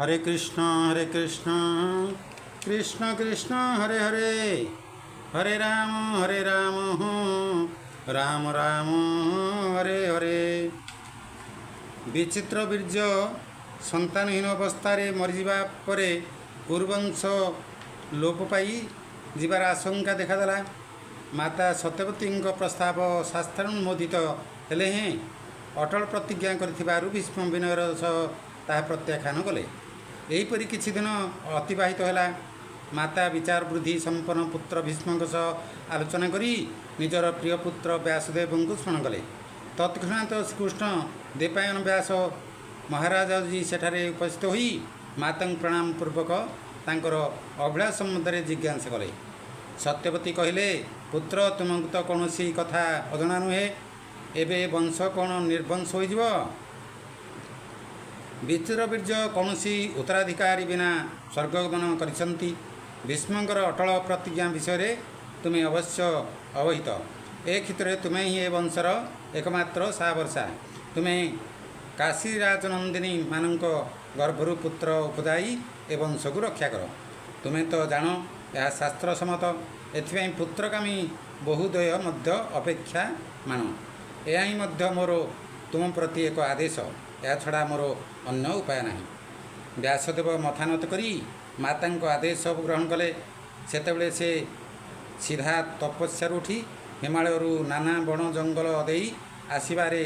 हरे कृष्ण कृष्ण कृष्ण हरे हरे हरे राम राम राम हरे हरे। विचित्र बीर्य सन्तानहीन अवस्था मरीजा पर कुरुवंश लोप पाई जीवार आशंका देखादेला। माता सत्यवती प्रस्ताव शास्त्रानुमोदित हेले हें अटल प्रतिज्ञा कर भीष्म विनयर सह ताहा प्रत्याख्यान कले। यहीपरि किछि दिन अतिबाहित है। माता विचार वृद्धि संपन्न पुत्र भीष्म सह आलोचना करी निजर प्रिय पुत्र व्यासदेव को स्मरण कले। तत्क्षणात श्रीकृष्ण देवपायन व्यास महाराज जी सेठारे उपस्थित होई माता प्रणाम पूर्वक तांकर अभिलाष सम्बन्ध जिज्ञासा कले। सत्यवती कहले, पुत्र तुमको तो कौन कथा अजना नुहे, एबे वंश कौन निर्वंश हो। विचित्र बीर्य कौन उत्तराधिकारी बिना स्वर्गगमन करिसंती। भीष्मकर अटल प्रतिज्ञा विषय तुम्हें अवश्य अवहित। ए क्षेत्र में तुम्हें ही ए वंशर एकमात्र सावर्षा। तुम्हें काशी राजनंदिनी मानक गर्भरु पुत्र उपदायी ए वंश को रक्षा कर। तुम्हें तो जान यह शास्त्र सम्मत। एथिपाई पुत्रकामी बहुदय मध्य अपेक्षा मान। यह ही मध्य मोर तुम प्रति एक आदेश। या छड़ा मोर अन्य उपाय नहीं। व्यासदेव मथानत करी माता आदेश ग्रहण कले। सेतेबेले से सीधा तपस्यारू उठी हिमालय नाना बण जंगल देई आसबारे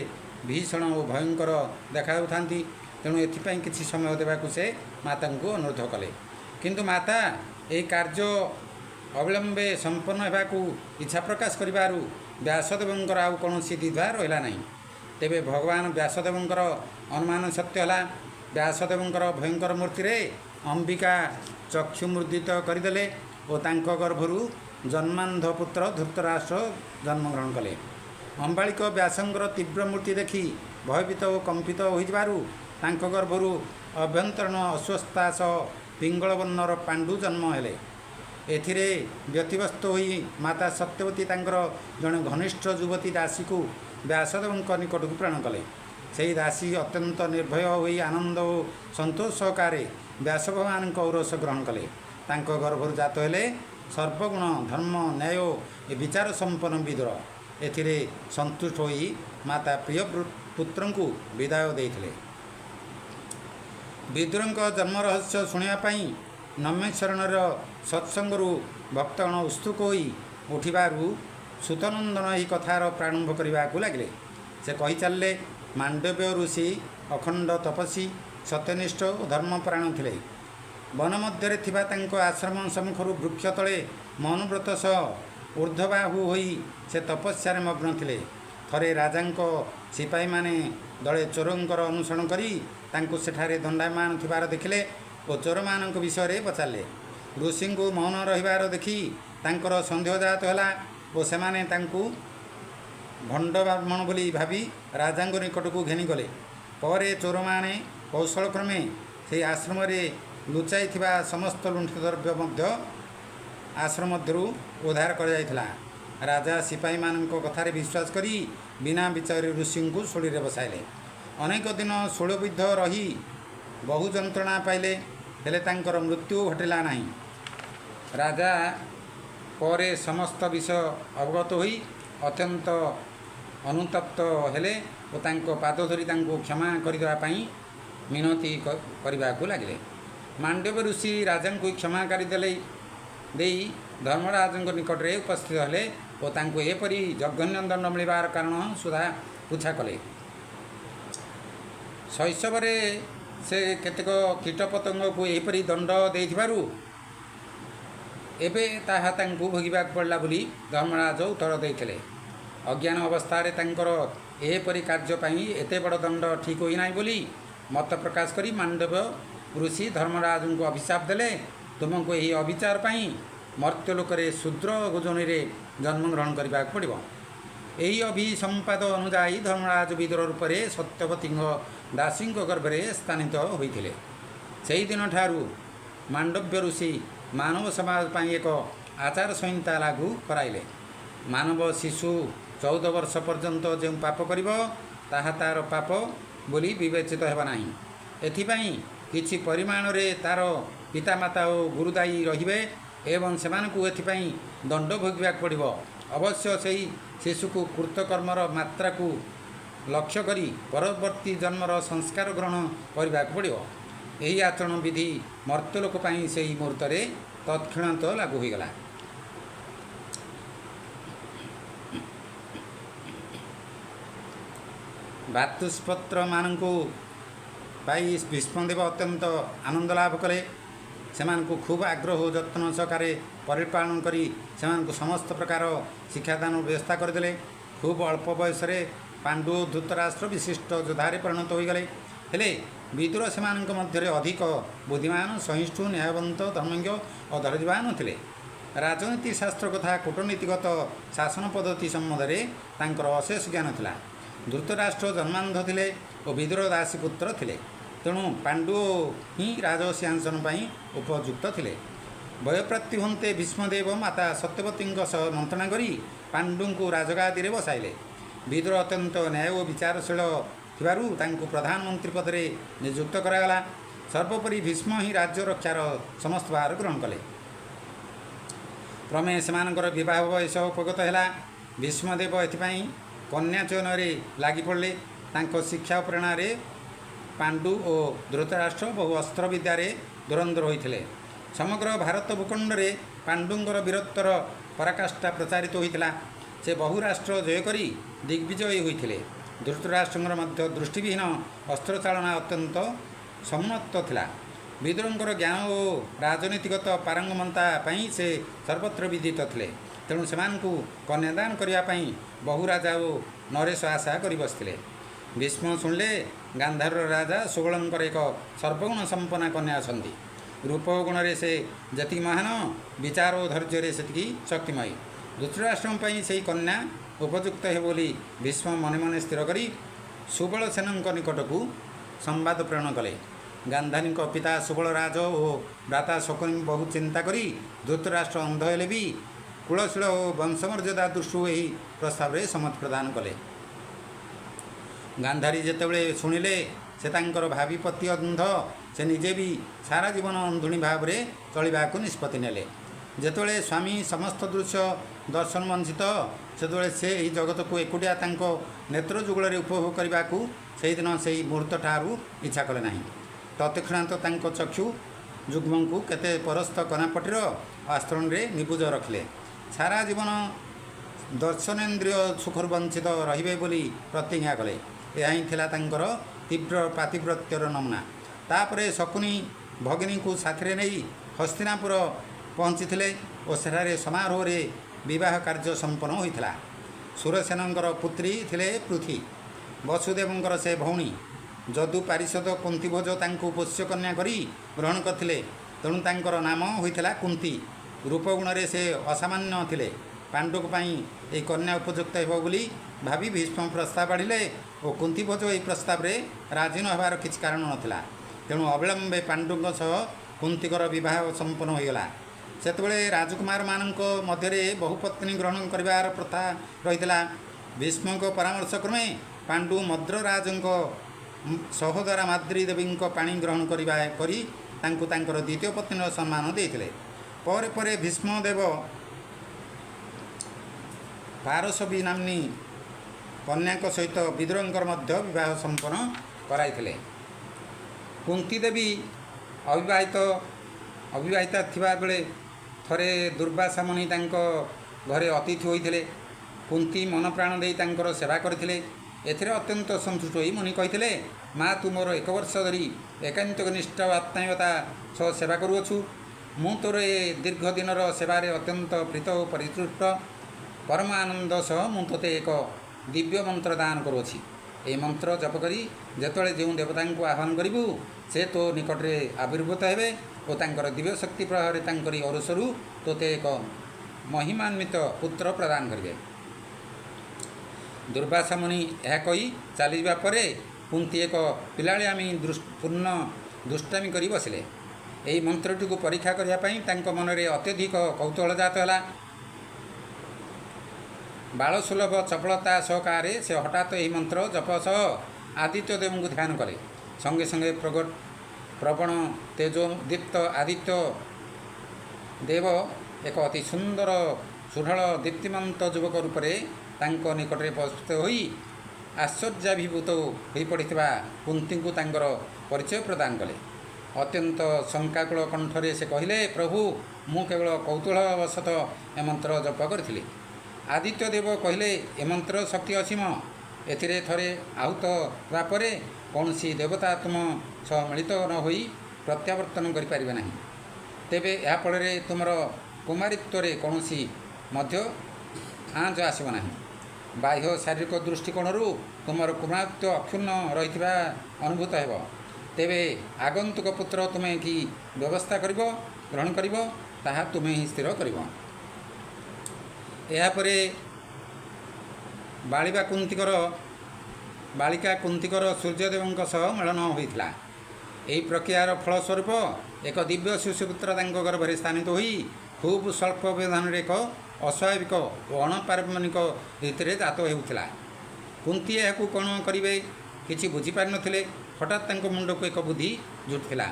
भीषण और भयंकर देखा तेणु एथिपाई किछि समय देवाकू से माता को अनुरोध कले। किंतु माता यह कार्य अविलंबे संपन्न होगाकू इच्छा प्रकाश करिबारु व्यासदेवंकर आउ कौन द्विधा रहा नहीं। तेबे भगवान व्यासदेवंकर अनुमान सत्य है। व्यासदेवंकर भयंकर मूर्ति रे अंबिका चक्षु मुद्रित करदे और तांको गर्भरु जन्मांध पुत्र धृतराष्ट्र जन्मग्रहण कले। अंबालिक व्यासंकर तीव्र मूर्ति देखि भयभीत और कंपित हो तांको गर्भरु अभ्यंतरण अस्वस्था पिंगल वर्णर पांडु जन्म हेले। एथिरे व्यतिव्यस्त होई माता सत्यवती तांकर जड़े घनिष्ठ युवती दासी को व्यासदेव निकट को प्राण कले। से दासी अत्यंत निर्भय होई आनंद और संतोष सहकारे व्यास भगवान औरस ग्रहण कले। तांको गर्भरु जात हेले सर्वगुण धर्म न्याय ए विचार संपन्न विदुर। एथिरे संतुष्ट होई माता प्रिय पुत्र को विदाय देइथिले। विदुरଙ୍କ जन्म रहस्य शुणियापाई नम्यशरणर सत्संगरू भक्तगण उत्सुक होई उठिबारु सुतनंदन यही कथार प्रारंभ करने को लगे। से कही चलले, मांडव्य ऋषि अखंड तपस्वी सत्यनिष्ठ और धर्मपरायण थे। वन मध्य थिबा तांको आश्रम सम्मुखर वृक्ष तले मौनव्रत सह ऊर्ध्वबाहु होई से तपस्या मग्न थे। थरे राजांको सिपाही माने दले चोरंकर अनुसरण करी तांको सेठारे दंडायमान थिबार देखिले और चोर मानक विषय पचारे। ऋषि को मौन रहिबार देखि तांकर संदेह जात होला और सेमाने तांकु भंड ब्राह्मण बोली भावी राजा निकट को घेनी गले। परे चोर माने कौशल क्रमे से आश्रम लुचाई समस्त लुंठित द्रव्य आश्रम मध्य उद्धार कर जाइथिला। राजा सिपाही मान कथार विश्वास करी बिना विचार ऋषि को शूली बसाइले। अनेक दिन शूलबिद्ध रही बहु जंत्रणा पाइले हेले तांकर मृत्यु घटिला नहीं। राजा परे समस्त विषय अवगत होई अत्यंत अनुतप्त हेले और तांको पाद धरी तांको क्षमा करदेवाई मिनती करने को लगे। मांडव्य ऋषि राजा को क्षमा करदे धर्मराज निकट में उपस्थित हेले और तांको एपरी जघन्य दंड मिलबार कारण सुधा पूछा कले। शैशव से केतेक कीटपतंग को एपरी दंड देइथिबारु एबे ताहा तांकु भोगिबाक पड़ला बोली धर्मराज उत्तर देइथिले। अज्ञान अवस्था तांकर एपरी कार्य पाई एते बड़ दंड ठीक होई नाही बोली मत प्रकाश करी मांडव्य ऋषि धर्मराज को अभिशाप देले। तुमको यही अविचार पाई मर्त्यलोकरे शूद्र गोजनी रे जन्म ग्रहण करबाक पड़िबो। यही अभिसंपाद अनुजाई धर्मराज विदुर रूप में सत्यवती दासी गर्भरे स्थानित होइथिले। सेही दिन ठारू मांडव्य ऋषि मानव समाज पाई एक आचार संहिता लागू कराइले। मानव शिशु 14 वर्ष पर्यंत जो पाप करिबो ताहा तार पाप बोली विवेचित हेबा नाही। एथिपाई କିଛି ପରିମାଣରେ ତା'ର ପିତାମାତା ଓ ଗୁରୁଦାୟୀ ରହିବେ ଏବଂ ସେମାନଙ୍କୁ ଏଥିପାଇଁ ଦଣ୍ଡ ଭୋଗିବାକୁ ପଡ଼ିବ। ଅବଶ୍ୟ ସେହି ଶିଶୁକୁ କୃତକର୍ମର ମାତ୍ରାକୁ ଲକ୍ଷ୍ୟ କରି ପରବର୍ତ୍ତୀ ଜନ୍ମର ସଂସ୍କାର ଗ୍ରହଣ କରିବାକୁ ପଡ଼ିବ। ଏହି ଆଚରଣ ବିଧି ମର୍ତ୍ତ୍ୟଲୋକ ପାଇଁ ସେହି ମୁହୂର୍ତ୍ତରେ ତତ୍କ୍ଷଣାତ ଲାଗୁ ହୋଇଗଲା। ଭାତୃଷ୍ପୁତ୍ରମାନଙ୍କୁ ପାଇ ଭୀଷ୍ମଦେବ ଅତ୍ୟନ୍ତ ଆନନ୍ଦ ଲାଭ କଲେ। ସେମାନଙ୍କୁ ଖୁବ୍ ଆଗ୍ରହ ଓ ଯତ୍ନ ସହକାରେ ପରିପାଳନ କରି ସେମାନଙ୍କୁ ସମସ୍ତ ପ୍ରକାର ଶିକ୍ଷାଦାନର ବ୍ୟବସ୍ଥା କରିଦେଲେ। ଖୁବ୍ ଅଳ୍ପ ବୟସରେ ପାଣ୍ଡୁ ଓ ଧୃତରାଷ୍ଟ୍ର ବିଶିଷ୍ଟ ଯୋଦ୍ଧାରେ ପରିଣତ ହୋଇଗଲେ। ହେଲେ ବିଦୁର ସେମାନଙ୍କ ମଧ୍ୟରେ ଅଧିକ ବୁଦ୍ଧିମାନ, ସହିଷ୍ଣୁ, ନ୍ୟାୟବନ୍ତ, ଧର୍ମଜ୍ଞ ଓ ଧୈର୍ଯ୍ୟବାନ ଥିଲେ। ରାଜନୀତି ଶାସ୍ତ୍ର ତଥା କୂଟନୀତିଗତ ଶାସନ ପଦ୍ଧତି ସମ୍ବନ୍ଧରେ ତାଙ୍କର ଅଶେଷ ଜ୍ଞାନ ଥିଲା। ଧୃତରାଷ୍ଟ୍ର ଜନ୍ମାନ୍ଧ ଥିଲେ ଓ ବିଦୁର ଦାସୀପୁତ୍ର ଥିଲେ। ତେଣୁ ପାଣ୍ଡୁ ହିଁ ରାଜସିଂହାସନ ପାଇଁ ଉପଯୁକ୍ତ ଥିଲେ। ବୟପ୍ରାପ୍ତି ହୁଅନ୍ତେ ଭୀଷ୍ମଦେବ ମାତା ସତ୍ୟବତୀଙ୍କ ସହ ମନ୍ତ୍ରଣା କରି ପାଣ୍ଡୁଙ୍କୁ ରାଜଗାଦିରେ ବସାଇଲେ। ବିଦୁର ଅତ୍ୟନ୍ତ ନ୍ୟାୟ ଓ ବିଚାରଶୀଳ ଥିବାରୁ ତାଙ୍କୁ ପ୍ରଧାନମନ୍ତ୍ରୀ ପଦରେ ନିଯୁକ୍ତ କରାଗଲା। ସର୍ବୋପରି ଭୀଷ୍ମ ହିଁ ରାଜ୍ୟ ରକ୍ଷାର ସମସ୍ତ ଭାର ଗ୍ରହଣ କଲେ। କ୍ରମେ ସେମାନଙ୍କର ବିବାହ ବୟସ ଉପଗତ ହେଲା। ଭୀଷ୍ମଦେବ ଏଥିପାଇଁ କନ୍ୟା ଚୟନରେ ଲାଗିପଡ଼ିଲେ। ତାଙ୍କ ଶିକ୍ଷା ପ୍ରେରଣାରେ ପାଣ୍ଡୁ ଓ ଧୃତରାଷ୍ଟ୍ର ବହୁ ଅସ୍ତ୍ରବିଦ୍ୟାରେ ଧୁରନ୍ଧର ହୋଇଥିଲେ। ସମଗ୍ର ଭାରତ ଭୂଖଣ୍ଡରେ ପାଣ୍ଡୁଙ୍କର ବୀରତ୍ୱର ପରାକାଷ୍ଠା ପ୍ରଚାରିତ ହୋଇଥିଲା। ସେ ବହୁ ରାଷ୍ଟ୍ର ଜୟ କରି ଦିଗ୍ବିଜୟୀ ହୋଇଥିଲେ। ଧୃତରାଷ୍ଟ୍ରଙ୍କର ମଧ୍ୟ ଦୃଷ୍ଟିବିହୀନ ଅସ୍ତ୍ରଚାଳନା ଅତ୍ୟନ୍ତ ସମୁନ୍ନତ ଥିଲା। ବିଦୁରଙ୍କର ଜ୍ଞାନ ଓ ରାଜନୀତିଗତ ପାରଙ୍ଗମତା ପାଇଁ ସେ ସର୍ବତ୍ର ବିଦିତ ଥିଲେ। ତେଣୁ ସେମାନଙ୍କୁ କନ୍ୟାଦାନ କରିବା ପାଇଁ ବହୁ ରାଜା ଓ ନରେଶ ଆଶା କରି ବସିଥିଲେ। ଭୀଷ୍ମ ଶୁଣିଲେ ଗାନ୍ଧାରର ରାଜା ସୁବଳଙ୍କର ଏକ ସର୍ବଗୁଣ ସମ୍ପନ୍ନା କନ୍ୟା ଅଛନ୍ତି। ରୂପ ଗୁଣରେ ସେ ଯେତିକି ମହାନ, ବିଚାର ଓ ଧୈର୍ଯ୍ୟରେ ସେତିକି ଶକ୍ତିମୟୀ। ଧୃତରାଷ୍ଟ୍ରଙ୍କ ପାଇଁ ସେହି କନ୍ୟା ଉପଯୁକ୍ତ ହେବ ବୋଲି ଭୀଷ୍ମ ମନେ ମନେ ସ୍ଥିର କରି ସୁବଳ ସେନଙ୍କ ନିକଟକୁ ସମ୍ବାଦ ପ୍ରେରଣ କଲେ। ଗାନ୍ଧାରୀଙ୍କ ପିତା ସୁବଳ ରାଜ ଓ ଭ୍ରାତା ଶକୁନି ବହୁ ଚିନ୍ତା କରି ଧୃତରାଷ୍ଟ୍ର ଅନ୍ଧ ହେଲେ ବି କୁଳଶୀଳ ଓ ବଂଶମର୍ଯ୍ୟାଦା ଦୃଷ୍ଟିରୁ ଏହି ପ୍ରସ୍ତାବରେ ସମ୍ମତି ପ୍ରଦାନ କଲେ। ଗାନ୍ଧାରୀ ଯେତେବେଳେ ଶୁଣିଲେ ସେ ତାଙ୍କର ଭାବିପତି ଅନ୍ଧ, ସେ ନିଜେ ବି ସାରା ଜୀବନ ଅନ୍ଧୁଣୀ ଭାବରେ ଚଳିବାକୁ ନିଷ୍ପତ୍ତି ନେଲେ। ଯେତେବେଳେ ସ୍ୱାମୀ ସମସ୍ତ ଦୃଶ୍ୟ ଦର୍ଶନ ବଞ୍ଚିତ, ସେତେବେଳେ ସେ ଏହି ଜଗତକୁ ଏକୁଟିଆ ତାଙ୍କ ନେତ୍ର ଯୁଗଳରେ ଉପଭୋଗ କରିବାକୁ ସେହିଦିନ ସେହି ମୁହୂର୍ତ୍ତଠାରୁ ଇଚ୍ଛା କଲେ ନାହିଁ। ତତ୍କ୍ଷଣାତ ତାଙ୍କ ଚକ୍ଷୁ ଯୁଗ୍ମଙ୍କୁ କେତେ ପରସ୍ତ କନାପଟିର ଆସ୍ତରଣରେ ନିବୁଜ ରଖିଲେ। ସାରା ଜୀବନ ଦର୍ଶନେନ୍ଦ୍ରିୟ ସୁଖରୁ ବଞ୍ଚିତ ରହିବେ ବୋଲି ପ୍ରତିଜ୍ଞା କଲେ। ଏହା ହିଁ ଥିଲା ତାଙ୍କର ତୀବ୍ର ପାତିବ୍ରତ୍ୟର ନମୁନା। ତାପରେ ଶକୁନି ଭଗିନୀଙ୍କୁ ସାଥିରେ ନେଇ ହସ୍ତିନାପୁର ପହଞ୍ଚିଥିଲେ ଓ ସେଠାରେ ସମାରୋହରେ ବିବାହ କାର୍ଯ୍ୟ ସମ୍ପନ୍ନ ହୋଇଥିଲା। ସୁରସେନଙ୍କର ପୁତ୍ରୀ ଥିଲେ ପୃଥି, ବସୁଦେବଙ୍କର ସେ ଭଉଣୀ। ଯଦୁ ପାରିଷଦ କୁନ୍ତିଭୋଜ ତାଙ୍କୁ ପୋଷ୍ୟକନ୍ୟା କରି ଗ୍ରହଣ କରିଥିଲେ। ତେଣୁ ତାଙ୍କର ନାମ ହୋଇଥିଲା କୁନ୍ତି। ରୂପଗୁଣରେ ସେ ଅସାମାନ୍ୟ ଥିଲେ। ପାଣ୍ଡୁଙ୍କ ପାଇଁ ଏହି କନ୍ୟା ଉପଯୁକ୍ତ ହେବ ବୋଲି ଭାବି ଭୀଷ୍ମ ପ୍ରସ୍ତାବ ଆଣିଲେ ଓ କୁନ୍ତିଭୋଜ ଏହି ପ୍ରସ୍ତାବରେ ରାଜି ନ ହେବାର କିଛି କାରଣ ନଥିଲା। ତେଣୁ ଅବିଳମ୍ବେ ପାଣ୍ଡୁଙ୍କ ସହ କୁନ୍ତିଙ୍କର ବିବାହ ସମ୍ପନ୍ନ ହୋଇଗଲା। ସେତେବେଳେ ରାଜକୁମାରମାନଙ୍କ ମଧ୍ୟରେ ବହୁପତ୍ନୀ ଗ୍ରହଣ କରିବାର ପ୍ରଥା ରହିଥିଲା। ଭୀଷ୍ମଙ୍କ ପରାମର୍ଶ କ୍ରମେ ପାଣ୍ଡୁ ମଦ୍ରରାଜଙ୍କ ସହୋଦରା ମାଦ୍ରୀ ଦେବୀଙ୍କ ପାଣି ଗ୍ରହଣ କରି ତାଙ୍କୁ ତାଙ୍କର ଦ୍ୱିତୀୟ ପତ୍ନୀର ସମ୍ମାନ ଦେଇଥିଲେ। ପରେ ପରେ ଭୀଷ୍ମଦେବ ପାରଶବୀ ନାମ୍ନୀ କନ୍ୟାଙ୍କ ସହିତ ବିଦୁରଙ୍କର ମଧ୍ୟ ବିବାହ ସମ୍ପନ୍ନ କରାଇଥିଲେ। କୁନ୍ତୀ ଦେବୀ ଅବିବାହିତା ଥିବା ବେଳେ ଥରେ ଦୁର୍ବାସା ମୁନି ତାଙ୍କ ଘରେ ଅତିଥି ହୋଇଥିଲେ। କୁନ୍ତୀ ମନ ପ୍ରାଣ ଦେଇ ତାଙ୍କର ସେବା କରିଥିଲେ। ଏଥିରେ ଅତ୍ୟନ୍ତ ସନ୍ତୁଷ୍ଟ ହୋଇ ମୁନି କହିଥିଲେ, ମା, ତୁ ମୋର 1 ବର୍ଷ ଧରି ଏକାନ୍ତ ନିଷ୍ଠ ଆତ୍ମୀୟତା ସହ ସେବା କରୁଅଛୁ। ମୁଁ ତୋର ଏ ଦୀର୍ଘ ଦିନର ସେବାରେ ଅତ୍ୟନ୍ତ ପ୍ରୀତ ଓ ପରିତୃଷ୍ଟ। ପରମ ଆନନ୍ଦ ସହ ମୁଁ ତୋତେ ଏକ ଦିବ୍ୟ ମନ୍ତ୍ର ଦାନ କରୁଅଛି। ଏହି ମନ୍ତ୍ର ଜପ କରି ଯେତେବେଳେ ଯେଉଁ ଦେବତାଙ୍କୁ ଆହ୍ୱାନ କରିବୁ, ସେ ତୋ ନିକଟରେ ଆବିର୍ଭୂତ ହେବେ ଓ ତାଙ୍କର ଦିବ୍ୟ ଶକ୍ତି ପ୍ରଭାବରେ ତାଙ୍କରି ଔରସରୁ ତୋତେ ଏକ ମହିମାନ୍ୱିତ ପୁତ୍ର ପ୍ରଦାନ କରିବେ। ଦୁର୍ବାସା ମୁନି ଏହା କହି ଚାଲିଯିବା ପରେ କୁନ୍ତୀ ଏକ ପିଲାଳିଆମୀ ପୂର୍ଣ୍ଣ ଦୁଷ୍ଟାମି କରି ବସିଲେ। ଏହି ମନ୍ତ୍ରଟିକୁ ପରୀକ୍ଷା କରିବା ପାଇଁ ତାଙ୍କ ମନରେ ଅତ୍ୟଧିକ କୌତୂହଳ ଜାତ ହେଲା। ବାଳସୁଲଭ ଚପଳତା ସହକାରେ ସେ ହଠାତ୍ ଏହି ମନ୍ତ୍ର ଜପ ସହ ଆଦିତ୍ୟ ଦେବଙ୍କୁ ଧ୍ୟାନ କଲେ। ସଙ୍ଗେ ସଙ୍ଗେ ପ୍ରବଣ ତେଜୋଦୀପ୍ତ ଆଦିତ୍ୟ ଦେବ ଏକ ଅତି ସୁନ୍ଦର ସୁଢଳ ଦୀପ୍ତିମନ୍ତ ଯୁବକ ରୂପରେ ତାଙ୍କ ନିକଟରେ ଉପସ୍ଥିତ ହୋଇ ଆଶ୍ଚର୍ଯ୍ୟାଭିଭୂତ ହୋଇପଡ଼ିଥିବା କୁନ୍ତୀଙ୍କୁ ତାଙ୍କର ପରିଚୟ ପ୍ରଦାନ କଲେ। ଅତ୍ୟନ୍ତ ଶଙ୍କାକୁଳ କଣ୍ଠରେ ସେ କହିଲେ, ପ୍ରଭୁ, ମୁଁ କେବଳ କୌତୂହଳବଶତଃ ଏ ମନ୍ତ୍ର ଜପ କରିଥିଲି। ଆଦିତ୍ୟ ଦେବ କହିଲେ, ଏ ମନ୍ତ୍ର ଶକ୍ତି ଅସୀମ। ଏଥିରେ ଥରେ ଆହୁତ ହେବା ପରେ କୌଣସି ଦେବତା ତୁମ ସହ ମିଳିତ ନ ହୋଇ ପ୍ରତ୍ୟାବର୍ତ୍ତନ କରିପାରିବେ ନାହିଁ। ତେବେ ଏହା ଫଳରେ ତୁମର କୁମାରୀତ୍ୱରେ କୌଣସି ମଧ୍ୟ ଆଞ୍ଚ ଆସିବ ନାହିଁ। ବାହ୍ୟ ଶାରୀରିକ ଦୃଷ୍ଟିକୋଣରୁ ତୁମର କୁମାରୀତ୍ୱ ଅକ୍ଷୁଣ୍ଣ ରହିଥିବା ଅନୁଭୂତ ହେବ। ତେବେ ଆଗନ୍ତୁକ ପୁତ୍ର ତୁମେ କି ବ୍ୟବସ୍ଥା ଗ୍ରହଣ କରିବ, ତାହା ତୁମେ ହିଁ ସ୍ଥିର କରିବ। ଏହାପରେ ବାଳିକା କୁନ୍ତୀଙ୍କର ସୂର୍ଯ୍ୟଦେବଙ୍କ ସହ ମିଳନ ହୋଇଥିଲା। ଏହି ପ୍ରକ୍ରିୟାର ଫଳସ୍ୱରୂପ ଏକ ଦିବ୍ୟ ଶିଶୁପୁତ୍ର ତାଙ୍କ ଗର୍ଭରେ ସ୍ଥାନିତ ହୋଇ ଖୁବ୍ ସ୍ୱଳ୍ପ ବ୍ୟବଧାନରେ ଏକ ଅସ୍ୱାଭାବିକ ଓ ଅଣପାରମ୍ପରିକ ରୀତିରେ ଜାତ ହେଉଥିଲା। କୁନ୍ତୀ ଏହାକୁ କ'ଣ କରିବେ କିଛି ବୁଝିପାରିନଥିଲେ। ହଠାତ୍ ତାଙ୍କ ମୁଣ୍ଡକୁ ଏକ ବୁଦ୍ଧି ଜୁଟିଥିଲା।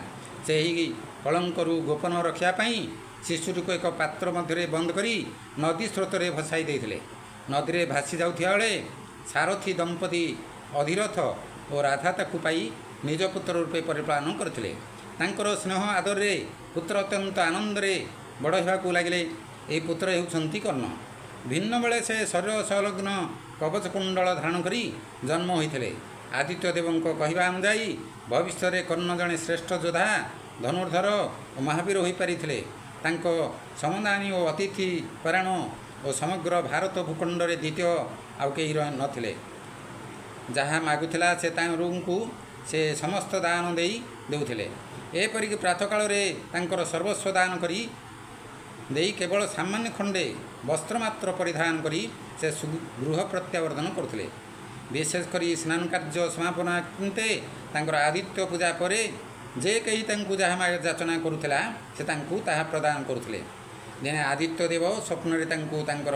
ସେ ଏହି କଳଙ୍କରୁ ଗୋପନ ରଖିବା ପାଇଁ ଶିଶୁଟିକୁ ଏକ ପାତ୍ର ମଧ୍ୟରେ ବନ୍ଦ କରି ନଦୀ ସ୍ରୋତରେ ଭସାଇ ଦେଇଥିଲେ। ନଦୀରେ ଭାସି ଯାଉଥିବା ବେଳେ ସାରଥୀ ଦମ୍ପତି ଅଧିରଥ ଓ ରାଧା ତାକୁ ପାଇ ନିଜ ପୁତ୍ର ରୂପେ ପରିପାଳନ କରିଥିଲେ। ତାଙ୍କର ସ୍ନେହ ଆଦରରେ ପୁତ୍ର ଅତ୍ୟନ୍ତ ଆନନ୍ଦରେ ବଡ଼ ହେବାକୁ ଲାଗିଲେ। ଏହି ପୁତ୍ର ହେଉଛନ୍ତି କର୍ଣ୍ଣ। ଭିନ୍ନ ବେଳେ ସେ ଶରୀର ସଂଲଗ୍ନ କବଚ କୁଣ୍ଡଳ ଧାରଣ କରି ଜନ୍ମ ହୋଇଥିଲେ। ଆଦିତ୍ୟ ଦେବଙ୍କ କହିବା ଅନୁଯାୟୀ ଭବିଷ୍ୟତରେ କର୍ଣ୍ଣ ଜଣେ ଶ୍ରେଷ୍ଠ ଯୋଦ୍ଧା, ଧନୁର୍ଦ୍ଧର ଓ ମହାବୀର ହୋଇପାରିଥିଲେ। ତାଙ୍କ ସମଦାନୀ ଓ ଅତିଥି ପରାୟଣ ଓ ସମଗ୍ର ଭାରତ ଭୂଖଣ୍ଡରେ ଦ୍ୱିତୀୟ ଆଉ କେହି ନଥିଲେ। ଯାହା ମାଗୁଥିଲା ସେ ତାଙ୍କୁ ସେ ସମସ୍ତ ଦାନ ଦେଉଥିଲେ। ଏପରିକି ପ୍ରାତଃକାଳରେ ତାଙ୍କର ସର୍ବସ୍ୱ ଦାନ କରି ଦେଇ କେବଳ ସାମାନ୍ୟ ଖଣ୍ଡେ ବସ୍ତ୍ର ମାତ୍ର ପରିଧାନ କରି ସେ ଗୃହ ପ୍ରତ୍ୟାବର୍ତ୍ତନ କରୁଥିଲେ। ବିଶେଷ କରି ସ୍ନାନ କାର୍ଯ୍ୟ ସମାପନ ନିମନ୍ତେ ତାଙ୍କର ଆଦିତ୍ୟ ପୂଜା ପରେ ଯେ କେହି ତାଙ୍କୁ ଯାହା ଯାଚନା କରୁଥିଲା ସେ ତାଙ୍କୁ ତାହା ପ୍ରଦାନ କରୁଥିଲେ। ଦିନେ ଆଦିତ୍ୟ ଦେବ ସ୍ୱପ୍ନରେ ତାଙ୍କୁ ତାଙ୍କର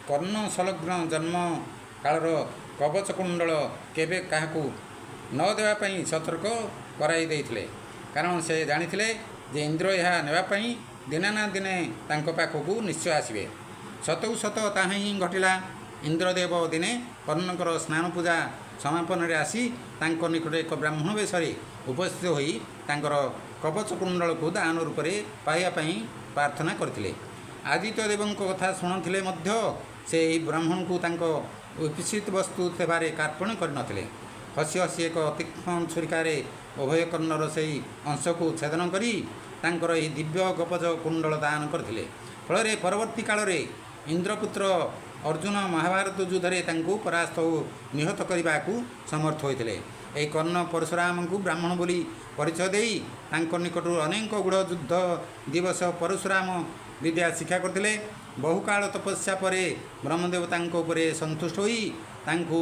କର୍ଣ୍ଣ ସଂଲଗ୍ନ ଜନ୍ମ କାଳର କବଚ କୁଣ୍ଡଳ କେବେ କାହାକୁ ନ ଦେବା ପାଇଁ ସତର୍କ କରାଇ ଦେଇଥିଲେ। କାରଣ ସେ ଜାଣିଥିଲେ ଯେ ଇନ୍ଦ୍ର ଏହା ନେବା ପାଇଁ ଦିନେ ନା ଦିନେ ତାଙ୍କ ପାଖକୁ ନିଶ୍ଚୟ ଆସିବେ। ସତକୁ ସତ ତାହା ହିଁ ଘଟିଲା। ଇନ୍ଦ୍ରଦେବ ଦିନେ କର୍ଣ୍ଣଙ୍କର ସ୍ନାନ ପୂଜା ସମାପନରେ ଆସି ତାଙ୍କ ନିକଟରେ ଏକ ବ୍ରାହ୍ମଣ ବେଶରେ ଉପସ୍ଥିତ ହୋଇ ତାଙ୍କର କବଚ କୁଣ୍ଡଳକୁ ଦାନ ରୂପରେ ପାଇବା ପାଇଁ ପ୍ରାର୍ଥନା କରିଥିଲେ। ଆଦିତ୍ୟ ଦେବଙ୍କ କଥା ଶୁଣୁଥିଲେ ମଧ୍ୟ ସେ ଏହି ବ୍ରାହ୍ମଣଙ୍କୁ ତାଙ୍କ ଉଚିତ ବସ୍ତୁ ସେବାରେ କାର୍ପଣ କରିନଥିଲେ। ହସି ହସି ଏକ ତୀକ୍ଷ୍ଣ ଛୁରିକାରେ ଉଭୟ କର୍ଣ୍ଣର ସେହି ଅଂଶକୁ ଛେଦନ କରି ତାଙ୍କର ଏହି ଦିବ୍ୟ କବଚ କୁଣ୍ଡଳ ଦାନ କରିଥିଲେ। ଫଳରେ ପରବର୍ତ୍ତୀ କାଳରେ ଇନ୍ଦ୍ରପୁତ୍ର ଅର୍ଜୁନ ମହାଭାରତ ଯୁଦ୍ଧରେ ତାଙ୍କୁ ପରାସ୍ତ ଓ ନିହତ କରିବାକୁ ସମର୍ଥ ହୋଇଥିଲେ। ଏହି କର୍ଣ୍ଣ ପରଶୁରାମଙ୍କୁ ବ୍ରାହ୍ମଣ ବୋଲି ପରିଚୟ ଦେଇ ତାଙ୍କ ନିକଟରୁ ଅନେକ ଗୂଢ଼ ଯୁଦ୍ଧ ଦିବସ ପରଶୁରାମ ବିଦ୍ୟା ଶିକ୍ଷା କରିଥିଲେ। ବହୁକାଳ ତପସ୍ୟା ପରେ ବ୍ରହ୍ମଦେବ ତାଙ୍କ ଉପରେ ସନ୍ତୁଷ୍ଟ ହୋଇ ତାଙ୍କୁ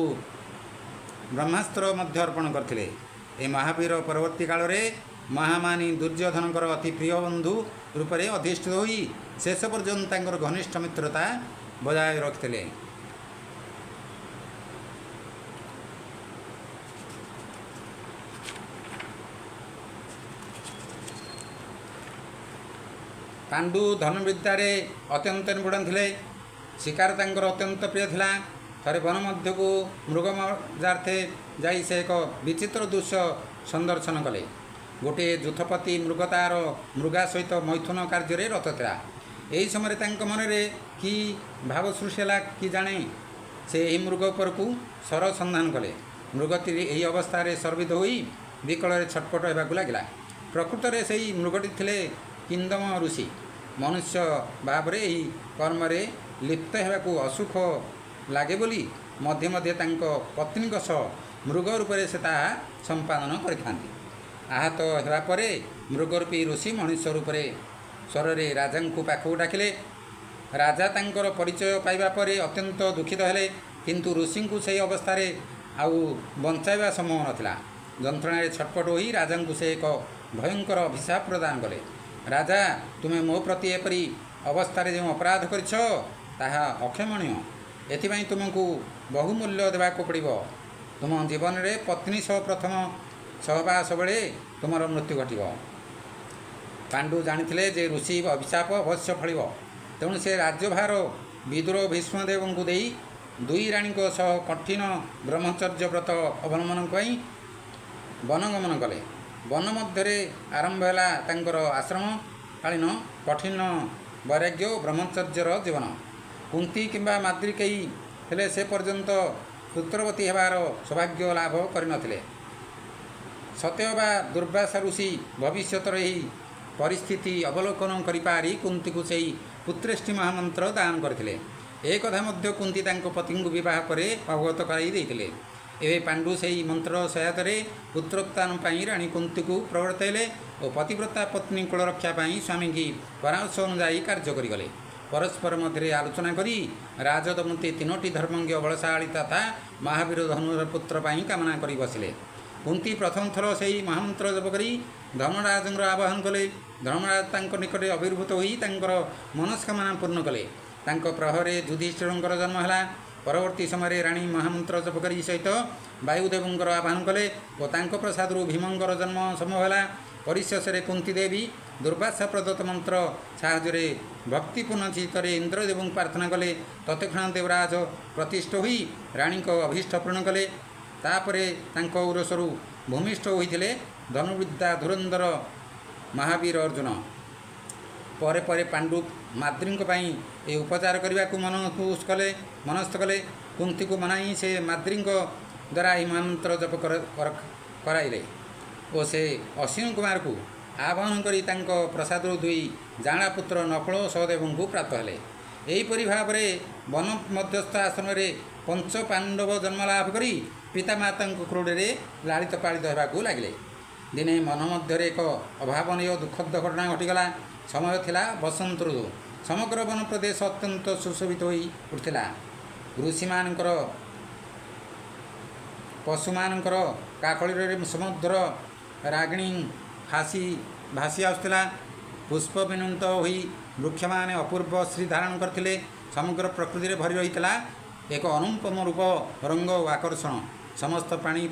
ବ୍ରହ୍ମାସ୍ତ୍ର ମଧ୍ୟ ଅର୍ପଣ କରିଥିଲେ। ଏ ମହାବୀର ପରବର୍ତ୍ତୀ କାଳରେ ମହାମାନି ଦୁର୍ଯ୍ୟୋଧନଙ୍କର ଅତି ପ୍ରିୟ ବନ୍ଧୁ ରୂପରେ ଅଧିଷ୍ଠିତ ହୋଇ ଶେଷ ପର୍ଯ୍ୟନ୍ତ ତାଙ୍କର ଘନିଷ୍ଠ ମିତ୍ରତା ବଜାୟ ରଖିଥିଲେ। ପାଣ୍ଡୁ ଧନୁର୍ବିଦ୍ୟାରେ ଅତ୍ୟନ୍ତ ନିପୁଣ ଥିଲେ। ଶିକାର ତାଙ୍କର ଅତ୍ୟନ୍ତ ପ୍ରିୟ ଥିଲା। ଥରେ ବନ ମଧ୍ୟକୁ ମୃଗମଜାର୍ଥେ ଯାଇ ସେ ଏକ ବିଚିତ୍ର ଦୃଶ୍ୟ ସନ୍ଦର୍ଶନ କଲେ। ଗୋଟିଏ ଯୂଥପତି ମୃଗ ତାର ମୃଗା ସହିତ ମୈଥୁନ କାର୍ଯ୍ୟରେ ରତ ଥିଲା। ଏହି ସମୟରେ ତାଙ୍କ ମନରେ କି ଭାବ ସୃଷ୍ଟି ହେଲା କି ଜାଣେ, ସେ ଏହି ମୃଗ ଉପରକୁ ସର ସନ୍ଧାନ କଲେ। ମୃଗଟି ଏହି ଅବସ୍ଥାରେ ଶର୍ବିତ ହୋଇ ବିକଳରେ ଛଟପଟ ହେବାକୁ ଲାଗିଲା। ପ୍ରକୃତରେ ସେହି ମୃଗଟି ଥିଲେ କିନ୍ଦମ ଋଷି। ମନୁଷ୍ୟ ଭାବରେ ଏହି କର୍ମରେ ଲିପ୍ତ ହେବାକୁ ଅସୁଖ ଲାଗେ ବୋଲି ମଧ୍ୟେ ମଧ୍ୟେ ତାଙ୍କ ପତ୍ନୀଙ୍କ ସହ ମୃଗ ରୂପରେ ସେ ତାହା ସମ୍ପାଦନ କରିଥାନ୍ତି। ଆହତ ହେବା ପରେ ମୃଗରୂପୀ ଋଷି ମଣିଷ ରୂପରେ ସ୍ୱରରେ ରାଜାଙ୍କୁ ପାଖକୁ ଡାକିଲେ। ରାଜା ତାଙ୍କର ପରିଚୟ ପାଇବା ପରେ ଅତ୍ୟନ୍ତ ଦୁଃଖିତ ହେଲେ। କିନ୍ତୁ ଋଷିଙ୍କୁ ସେହି ଅବସ୍ଥାରେ ଆଉ ବଞ୍ଚାଇବା ସମ୍ଭବ ନଥିଲା। ଯନ୍ତ୍ରଣାରେ ଛଟପଟ ହୋଇ ରାଜାଙ୍କୁ ସେ ଏକ ଭୟଙ୍କର ଅଭିଶାପ ପ୍ରଦାନ କଲେ। ରାଜା, ତୁମେ ମୋ ପ୍ରତି ଏପରି ଅବସ୍ଥାରେ ଯେଉଁ ଅପରାଧ କରିଛ ତାହା ଅକ୍ଷମଣୀୟ। ଏଥିପାଇଁ ତୁମକୁ ବହୁମୂଲ୍ୟ ଦେବାକୁ ପଡ଼ିବ। ତୁମ ଜୀବନରେ ପତ୍ନୀ ସହ ପ୍ରଥମ ସହବାସ ବେଳେ ତୁମର ମୃତ୍ୟୁ ଘଟିବ। ପାଣ୍ଡୁ ଜାଣିଥିଲେ ଯେ ଋଷି ଅଭିଶାପ ଅବଶ୍ୟ ଫଳିବ। ତେଣୁ ସେ ରାଜ୍ୟଭାର ବିଦୁର ଓ ଭୀଷ୍ମଦେବଙ୍କୁ ଦେଇ ଦୁଇ ରାଣୀଙ୍କ ସହ କଠିନ ବ୍ରହ୍ମଚର୍ଯ୍ୟ ବ୍ରତ ଅବଲମ୍ବନ ପାଇଁ ବନଗମନ କଲେ। ବନ ମଧ୍ୟରେ ଆରମ୍ଭ ହେଲା ତାଙ୍କର ଆଶ୍ରମକାଳୀନ କଠିନ ବୈରାଗ୍ୟ ଓ ବ୍ରହ୍ମଚର୍ଯ୍ୟର ଜୀବନ। କୁନ୍ତୀ କିମ୍ବା ମାଦ୍ରିକେୟୀ ହେଲେ ସେ ପର୍ଯ୍ୟନ୍ତ ପୁତ୍ରବତୀ ହେବାର ସୌଭାଗ୍ୟ ଲାଭ କରିନଥିଲେ। ସତେଅବା ଦୁର୍ବାସା ଋଷି ଭବିଷ୍ୟତର ଏହି ପରିସ୍ଥିତି ଅବଲୋକନ କରିପାରି କୁନ୍ତୀକୁ ସେହି ପୁତ୍ରେଷ୍ଟି ମହାମନ୍ତ୍ର ଦାନ କରିଥିଲେ। ଏ କଥା ମଧ୍ୟ କୁନ୍ତୀ ତାଙ୍କ ପତିଙ୍କୁ ବିବାହ ପରେ ଅବଗତ କରାଇ ଦେଇଥିଲେ। ଏବେ ପାଣ୍ଡୁ ସେହି ମନ୍ତ୍ରର ସହାୟତାରେ ପୁତ୍ରୋତ୍ଥାନ ପାଇଁ ରାଣୀ କୁନ୍ତୀକୁ ପ୍ରବର୍ତ୍ତାଇଲେ ଓ ପତିବ୍ରତା ପତ୍ନୀ କୁଳରକ୍ଷା ପାଇଁ ସ୍ୱାମୀଙ୍କି ପରାମର୍ଶ ଅନୁଯାୟୀ କାର୍ଯ୍ୟ କରିଗଲେ। ପରସ୍ପର ମଧ୍ୟରେ ଆଲୋଚନା କରି ରାଜଦମନ୍ତ୍ରୀ ତିନୋଟି ଧର୍ମଜ୍ଞ ବଳଶାଳୀ ତଥା ମହାବୀର ଧନୁର ପୁତ୍ର ପାଇଁ କାମନା କରି ବସିଲେ। କୁନ୍ତୀ ପ୍ରଥମ ଥର ସେହି ମହାମନ୍ତ୍ର ଜପ କରି ଧର୍ମରାଜଙ୍କର ଆବାହନ କଲେ। ଧର୍ମରାଜ ତାଙ୍କ ନିକଟରେ ଆବିର୍ଭୂତ ହୋଇ ତାଙ୍କର ମନସ୍କାମନା ପୂର୍ଣ୍ଣ କଲେ। ତାଙ୍କ ପ୍ରଭାବରେ ଯୁଧିଷ୍ଠିରଙ୍କର ଜନ୍ମ ହେଲା। ପରବର୍ତ୍ତୀ ସମୟରେ ରାଣୀ ମହାମନ୍ତ୍ର ଜପ କରି ସହିତ ବାୟୁଦେବଙ୍କର ଆବାହନ କଲେ ଓ ତାଙ୍କ ପ୍ରସାଦରୁ ଭୀମଙ୍କର ଜନ୍ମ ସମ୍ଭବ ହେଲା। ପରିଶେଷରେ କୁନ୍ତୀ ଦେବୀ ଦୁର୍ବାସା ପ୍ରଦତ୍ତ ମନ୍ତ୍ର ସାହାଯ୍ୟରେ ଭକ୍ତିପୂର୍ଣ୍ଣ ଚିତ୍ତରେ ଇନ୍ଦ୍ରଦେବଙ୍କୁ ପ୍ରାର୍ଥନା କଲେ। ତତ୍କ୍ଷଣାତ୍ ଦେବରାଜ ପ୍ରତିଷ୍ଠ ହୋଇ ରାଣୀଙ୍କ ଅଭୀଷ୍ଟ ପୂରଣ କଲେ। ତାପରେ ତାଙ୍କ ଔରସରୁ ଭୂମିଷ୍ଠ ହୋଇଥିଲେ ଧନୁର୍ବିଦ୍ୟା ଧୁରନ୍ଧର ମହାବୀର ଅର୍ଜୁନ। ପରେ ପରେ ପାଣ୍ଡୁ ମାଦ୍ରୀଙ୍କ ପାଇଁ ଏ ଉପଚାର କରିବାକୁ ମନସ୍ଥ କଲେ। କୁନ୍ତୀକୁ ମନାଇ ସେ ମାଦ୍ରୀଙ୍କ ଦ୍ୱାରା ଏହି ମହାମନ୍ତ୍ର ଜପ କରାଇଲେ ଓ ସେ ଅଶ୍ୱିନୀ କୁମାରକୁ ଆବାହନ କରି ତାଙ୍କ ପ୍ରସାଦରୁ ଦୁଇ ଜାଣା ପୁତ୍ର ନକୁଳ ଓ ସହଦେବଙ୍କୁ ପ୍ରାପ୍ତ ହେଲେ। ଏହିପରି ଭାବରେ ବନ ମଧ୍ୟସ୍ଥ ଆଶ୍ରମରେ ପଞ୍ଚ ପାଣ୍ଡବ ଜନ୍ମ ଲାଭ କରି ପିତାମାତାଙ୍କ କ୍ରୋଡ଼ରେ ଲାଳିତ ପାଳିତ ହେବାକୁ ଲାଗିଲେ। ଦିନେ ମନ ମଧ୍ୟରେ ଏକ ଅଭାବନୀୟ ଦୁଃଖଦ ଘଟଣା ଘଟିଗଲା। ସମୟ ଥିଲା ବସନ୍ତ ଋତୁ। ସମଗ୍ର ବନ ପ୍ରଦେଶ ଅତ୍ୟନ୍ତ ସୁଶୋଭିତ ହୋଇ ଉଠିଥିଲା। ଋଷିମାନଙ୍କର ପଶୁମାନଙ୍କର କାକଳିରେ ସମୁଦ୍ର ରାଗିଣୀ ଭାସି ଆସୁଥିଲା। ପୁଷ୍ପ ବିନୁନ୍ତ ହୋଇ ବୃକ୍ଷମାନେ ଅପୂର୍ବ ଶ୍ରୀ ଧାରଣ କରିଥିଲେ। ସମଗ୍ର ପ୍ରକୃତିରେ ଭରି ରହିଥିଲା ଏକ ଅନୁପମ ରୂପ, ରଙ୍ଗ ଓ ଆକର୍ଷଣ। ସମସ୍ତ ପ୍ରାଣୀ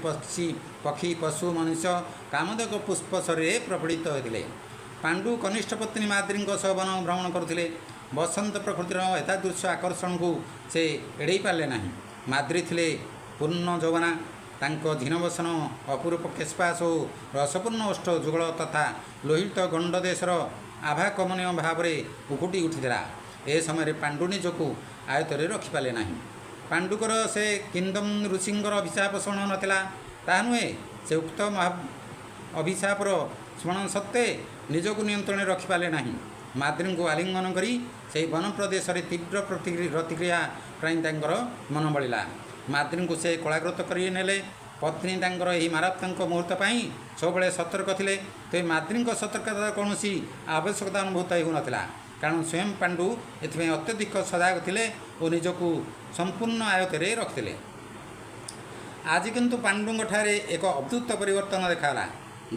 ପକ୍ଷୀ ପଶୁ ମନୁଷ୍ୟ କାମୋଦକ ପୁଷ୍ପ ଶରୀରେ ପ୍ରଫୁଲ୍ଲିତ ହୋଇଥିଲେ। ପାଣ୍ଡୁ କନିଷ୍ଠ ପତ୍ନୀ ମାଦ୍ରୀଙ୍କ ସହ ବନ ଭ୍ରମଣ କରୁଥିଲେ। ବସନ୍ତ ପ୍ରକୃତିର ଏତାଦୃଶ ଆକର୍ଷଣକୁ ସେ ଏଡ଼େଇ ପାରିଲେ ନାହିଁ। ମାଦ୍ରୀ ଥିଲେ ପୂର୍ଣ୍ଣ ଯୌବନା। ତାଙ୍କ ଝୀନବସନ ଅପୂର୍ବ କେଶପାଶ ଓ ରସପୂର୍ଣ୍ଣ ଓଷ୍ଠ ଯୁଗଳ ତଥା ଲୋହିତ ଗଣ୍ଡଦେଶର ଆଭା କମନୀୟ ଭାବରେ ଉକୁଟି ଉଠିଥିଲା। ଏ ସମୟରେ ପାଣ୍ଡୁ ନିଜକୁ ଆୟତ୍ତରେ ରଖିପାରିଲେ ନାହିଁ। ପାଣ୍ଡୁଙ୍କର ସେ କିନ୍ଦମ ଋଷିଙ୍କର ଅଭିଶାପ ଶୁଣ ନଥିଲା, ତାହା ନୁହେଁ। ସେ ଉକ୍ତ ଅଭିଶାପର ସ୍ମରଣ ସତ୍ତ୍ୱେ ନିଜକୁ ନିୟନ୍ତ୍ରଣରେ ରଖିପାରିଲେ ନାହିଁ। ମାଦ୍ରୀଙ୍କୁ ଆଲିଙ୍ଗନ କରି ସେହି ବନ ପ୍ରଦେଶରେ ତୀବ୍ର ପ୍ରତିକ୍ରିୟା ପାଇଁ ତାଙ୍କର ମନ ବଳିଲା। ମାଦ୍ରୀଙ୍କୁ ସେ କୋଳାଗ୍ରତ କରି ନେଲେ। ପତ୍ନୀ ତାଙ୍କର ଏହି ମାରାତ୍ମକ ମୁହୂର୍ତ୍ତ ପାଇଁ ସବୁବେଳେ ସତର୍କ ଥିଲେ। ତେବେ ମାଦ୍ରୀଙ୍କ ସତର୍କତାର କୌଣସି ଆବଶ୍ୟକତା ଅନୁଭୂତ ହେଉନଥିଲା, କାରଣ ସ୍ୱୟଂ ପାଣ୍ଡୁ ଏଥିପାଇଁ ଅତ୍ୟଧିକ ସଜାଗ ଥିଲେ ଓ ନିଜକୁ ସମ୍ପୂର୍ଣ୍ଣ ଆୟତ୍ତରେ ରଖିଥିଲେ। ଆଜି କିନ୍ତୁ ପାଣ୍ଡୁଙ୍କଠାରେ ଏକ ଅଦ୍ଭୁତ ପରିବର୍ତ୍ତନ ଦେଖାଗଲା।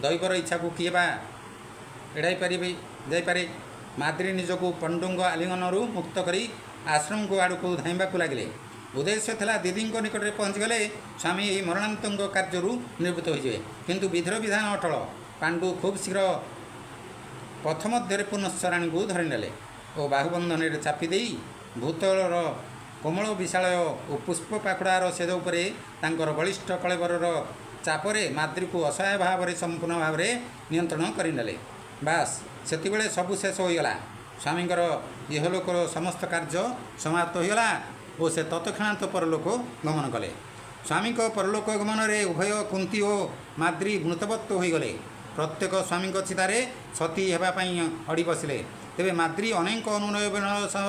ଦୈବର ଇଚ୍ଛାକୁ କିଏ ବା ଏଡ଼ାଇ ଯାଇପାରେ? ମାଦ୍ରୀ ନିଜକୁ ପାଣ୍ଡୁଙ୍କ ଆଲିଙ୍ଗନରୁ ମୁକ୍ତ କରି ଆଶ୍ରମକୁ ଆଡ଼କୁ ଧାଇଁବାକୁ ଲାଗିଲେ। ଉଦ୍ଦେଶ୍ୟ ଥିଲା ଦିଦିଙ୍କ ନିକଟରେ ପହଞ୍ଚିଗଲେ ସ୍ୱାମୀ ଏହି ମରଣାନ୍ତକ କାର୍ଯ୍ୟରୁ ନିବୃତ୍ତ ହୋଇଯିବେ। କିନ୍ତୁ ବିଧିର ବିଧାନ ଅଟଳ। ପାଣ୍ଡୁ ଖୁବ୍ ଶୀଘ୍ର ପଥ ମଧ୍ୟରେ ପୁନଶ୍ଚ ରାଣୀଙ୍କୁ ଧରିନେଲେ ଓ ବାହୁବନ୍ଧନରେ ଚାପି ଦେଇ ଭୂତଳର କୋମଳ ବିଶାଳୟ ଓ ପୁଷ୍ପ ପାଖୁଡ଼ାର ସେଦ ଉପରେ ତାଙ୍କର ବଳିଷ୍ଠ କଳେବରର ଚାପରେ ମାଦ୍ରୀକୁ ଅସହାୟ ଭାବରେ ସମ୍ପୂର୍ଣ୍ଣ ଭାବରେ ନିୟନ୍ତ୍ରଣ କରିନେଲେ। ବାସ୍ ସେତେବେଳେ ସବୁ ଶେଷ ହୋଇଗଲା। ସ୍ୱାମୀଙ୍କର ଇହଲୋକର ସମସ୍ତ କାର୍ଯ୍ୟ ସମାପ୍ତ ହୋଇଗଲା ଓ ସେ ତତ୍କ୍ଷଣାତ୍ ପରଲୋକ ଗମନ କଲେ। ସ୍ୱାମୀଙ୍କ ପରଲୋକ ଗମନରେ ଉଭୟ କୁନ୍ତୀ ଓ ମାଦ୍ରୀ ମୃତବତ୍ତ ହୋଇଗଲେ। ପ୍ରତ୍ୟେକ ସ୍ୱାମୀଙ୍କ ଚିତାରେ ସତୀ ହେବା ପାଇଁ ଅଡ଼ି ବସିଲେ। ତେବେ ମାଦ୍ରୀ ଅନେକ ଅନୁନୟନ ସହ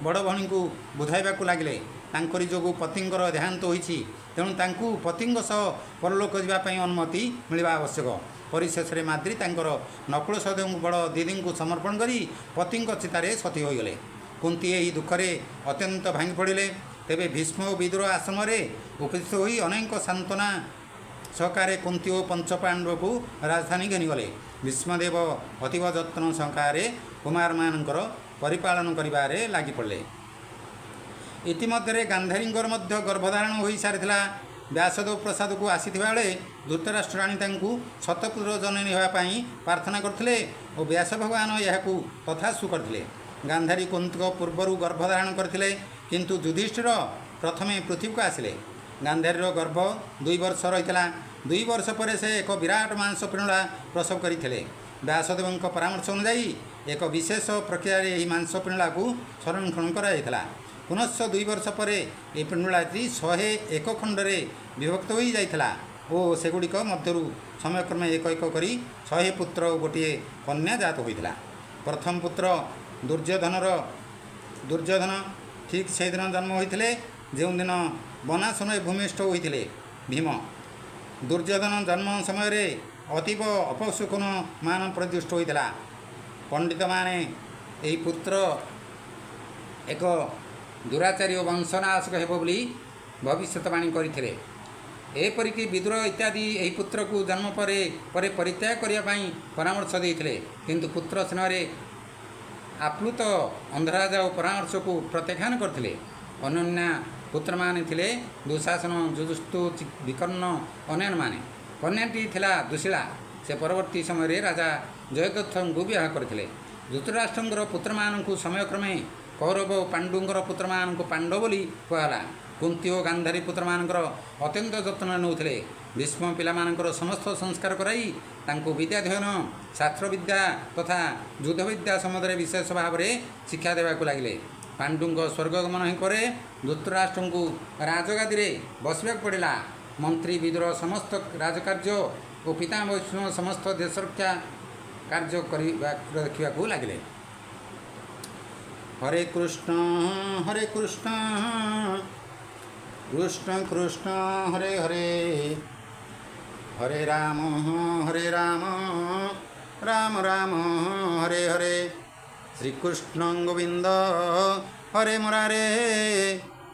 ବଡ଼ ଭଉଣୀଙ୍କୁ ବୁଝାଇବାକୁ ଲାଗିଲେ। ତାଙ୍କରି ଯୋଗୁଁ ପତିଙ୍କର ଦେହାନ୍ତ ହୋଇଛି, ତେଣୁ ତାଙ୍କୁ ପତିଙ୍କ ସହ ପରଲୋକ ଯିବା ପାଇଁ ଅନୁମତି ମିଳିବା ଆବଶ୍ୟକ। ପରିଶେଷରେ ମାଦ୍ରୀ ତାଙ୍କର ନକୁଳ ସହଦେବଙ୍କୁ ବଡ଼ ଦିଦିଙ୍କୁ ସମର୍ପଣ କରି ପତିଙ୍କ ଚିତାରେ ସତୀ ହୋଇଗଲେ। କୁନ୍ତୀ ଏହି ଦୁଃଖରେ ଅତ୍ୟନ୍ତ ଭାଙ୍ଗି ପଡ଼ିଲେ। ତେବେ ଭୀଷ୍ମ ଓ ବିଦୁର ଆଶ୍ରମରେ ଉପସ୍ଥିତ ହୋଇ ଅନେକ ସାନ୍ତ୍ୱନା ସହକାରେ କୁନ୍ତୀ ଓ ପଞ୍ଚପାଣ୍ଡବଙ୍କୁ ରାଜଧାନୀ ଘେନିଗଲେ। ଭୀଷ୍ମଦେବ ଅତୀବ ଯତ୍ନ ସହକାରେ କୁମାରମାନଙ୍କର ପରିପାଳନ କରିବାରେ ଲାଗିପଡ଼ିଲେ। ଇତିମଧ୍ୟରେ ଗାନ୍ଧାରୀଙ୍କର ମଧ୍ୟ ଗର୍ଭଧାରଣ ହୋଇସାରିଥିଲା। ବ୍ୟାସଦେବ ପ୍ରସାଦକୁ ଆସିଥିବା ବେଳେ ଧୃତରାଷ୍ଟ୍ର ରାଣୀ ତାଙ୍କୁ ଶତପୁତ୍ର ଜନନୀ ହେବା ପାଇଁ ପ୍ରାର୍ଥନା କରିଥିଲେ ଓ ବ୍ୟାସ ଭଗବାନ ଏହାକୁ ତଥାସ୍ତୁ କରିଥିଲେ। ଗାନ୍ଧାରୀ କୁନ୍ତୀଙ୍କ ପୂର୍ବରୁ ଗର୍ଭଧାରଣ କରିଥିଲେ, କିନ୍ତୁ ଯୁଧିଷ୍ଠିର ପ୍ରଥମେ ପୃଥିବୀକୁ ଆସିଲେ। ଗାନ୍ଧାରୀର ଗର୍ଭ 2 ବର୍ଷ ରହିଥିଲା। 2 ବର୍ଷ ପରେ ସେ ଏକ ବିରାଟ ମାଂସ ପିଣ୍ଡୁଳା ପ୍ରସବ କରିଥିଲେ। ବ୍ୟାସଦେବଙ୍କ ପରାମର୍ଶ ଅନୁଯାୟୀ ଏକ ବିଶେଷ ପ୍ରକ୍ରିୟାରେ ଏହି ମାଂସ ପିଣ୍ଡୁଳାକୁ ସଂରକ୍ଷଣ କରାଯାଇଥିଲା। ପୁନଶ୍ଚ 2 ବର୍ଷ ପରେ ଏହି ପିଣ୍ଡୁଳାଟି 101 ଖଣ୍ଡରେ ବିଭକ୍ତ ହୋଇଯାଇଥିଲା ଓ ସେଗୁଡ଼ିକ ମଧ୍ୟରୁ ସମୟକ୍ରମେ ଏକ ଏକ କରି 100 ପୁତ୍ର ଓ ଗୋଟିଏ କନ୍ୟା ଜାତ ହୋଇଥିଲା। ପ୍ରଥମ ପୁତ୍ର ଦୁର୍ଯ୍ୟୋଧନ ଠିକ୍ ସେହିଦିନ ଜନ୍ମ ହୋଇଥିଲେ ଯେଉଁଦିନ ବନାସନରେ ଭୂମିଷ୍ଠ ହୋଇଥିଲେ ଭୀମ। ଦୁର୍ଯ୍ୟୋଧନ ଜନ୍ମ ସମୟରେ ଅତୀବ ଅପଶକୁନମାନ ପ୍ରଦୃଷ୍ଟ ହୋଇଥିଲା। ପଣ୍ଡିତମାନେ ଏହି ପୁତ୍ର ଏକ ଦୁରାଚାରୀ ଓ ବଂଶନାଶକ ହେବ ବୋଲି ଭବିଷ୍ୟତବାଣୀ କରିଥିଲେ। ଏପରିକି ବିଦୁର ଇତ୍ୟାଦି ଏହି ପୁତ୍ରକୁ ଜନ୍ମ ପରେ ପରିତ୍ୟାଗ କରିବା ପାଇଁ ପରାମର୍ଶ ଦେଇଥିଲେ, କିନ୍ତୁ ପୁତ୍ର ସ୍ନେହରେ ଆପ୍ଲୁତ ଅନ୍ଧରାଜା ଓ ପରାମର୍ଶକୁ ପ୍ରତ୍ୟାଖ୍ୟାନ କରିଥିଲେ। ଅନନ୍ୟା ପୁତ୍ରମାନେ ଥିଲେ ଦୁଃଶାସନ, ଯୁଯୁସ୍ତୁ, ବିକର୍ଣ୍ଣ ଅନ୍ୟାନ୍ୟମାନେ। କନ୍ୟାଟି ଥିଲା ଦୁଶୀଳା। ସେ ପରବର୍ତ୍ତୀ ସମୟରେ ରାଜା ଜୟଦ୍ରଥଙ୍କୁ ବିବାହ କରିଥିଲେ। ଧୃତରାଷ୍ଟ୍ରଙ୍କର ପୁତ୍ରମାନଙ୍କୁ ସମୟକ୍ରମେ କୌରବ ଓ ପାଣ୍ଡୁଙ୍କର ପୁତ୍ରମାନଙ୍କୁ ପାଣ୍ଡବ ବୋଲି କୁହାଗଲା। କୁନ୍ତୀ ଓ ଗାନ୍ଧାରୀ ପୁତ୍ରମାନଙ୍କର ଅତ୍ୟନ୍ତ ଯତ୍ନ ନେଉଥିଲେ। ଭୀଷ୍ମ ପିଲାମାନଙ୍କର ସମସ୍ତ ସଂସ୍କାର କରାଇ ତାଙ୍କୁ ବିଦ୍ୟାଧ୍ୟୟନ, ଶାସ୍ତ୍ରବିଦ୍ୟା ତଥା ଯୁଦ୍ଧବିଦ୍ୟା ସମ୍ବନ୍ଧରେ ବିଶେଷ ଭାବରେ ଶିକ୍ଷା ଦେବାକୁ ଲାଗିଲେ। ପାଣ୍ଡୁଙ୍କ ସ୍ୱର୍ଗଗମନ ପରେ ଧୃତରାଷ୍ଟ୍ରଙ୍କୁ ରାଜଗାଦିରେ ବସିବାକୁ ପଡ଼ିଲା। ମନ୍ତ୍ରୀ ବିଦୁର ସମସ୍ତ ରାଜକାର୍ଯ୍ୟ ଓ ପିତା ଭୀଷ୍ମ ସମସ୍ତ ଦେଶରକ୍ଷା କାର୍ଯ୍ୟ ଦେଖିବାକୁ ଲାଗିଲେ। ହରେ କୃଷ୍ଣ କୃଷ୍ଣ କୃଷ୍ଣ ହରେ ହରେ, ହରେ ରାମ ରାମ ରାମ ହରେ ହରେ। ଶ୍ରୀକୃଷ୍ଣ ଗୋବିନ୍ଦ ହରେ ମୁରାରେ,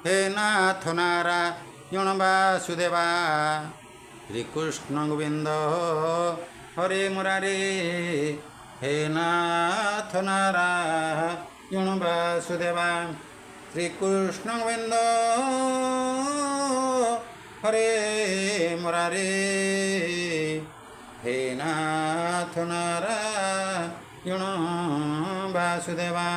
ହେ ନାଥ ନାରାୟଣ ବାସୁଦେବା। ଶ୍ରୀକୃଷ୍ଣ ଗୋବିନ୍ଦ ହରେ ମୁରାରେ, ହେ ନାଥ ନାରାୟଣ ବାସୁଦେବା। ଶ୍ରୀକୃଷ୍ଣ ଗୋବିନ୍ଦ ହରେ ମୁରାରେ, ହେ ନାଥ ନାରାୟଣ ବାସୁଦେବା।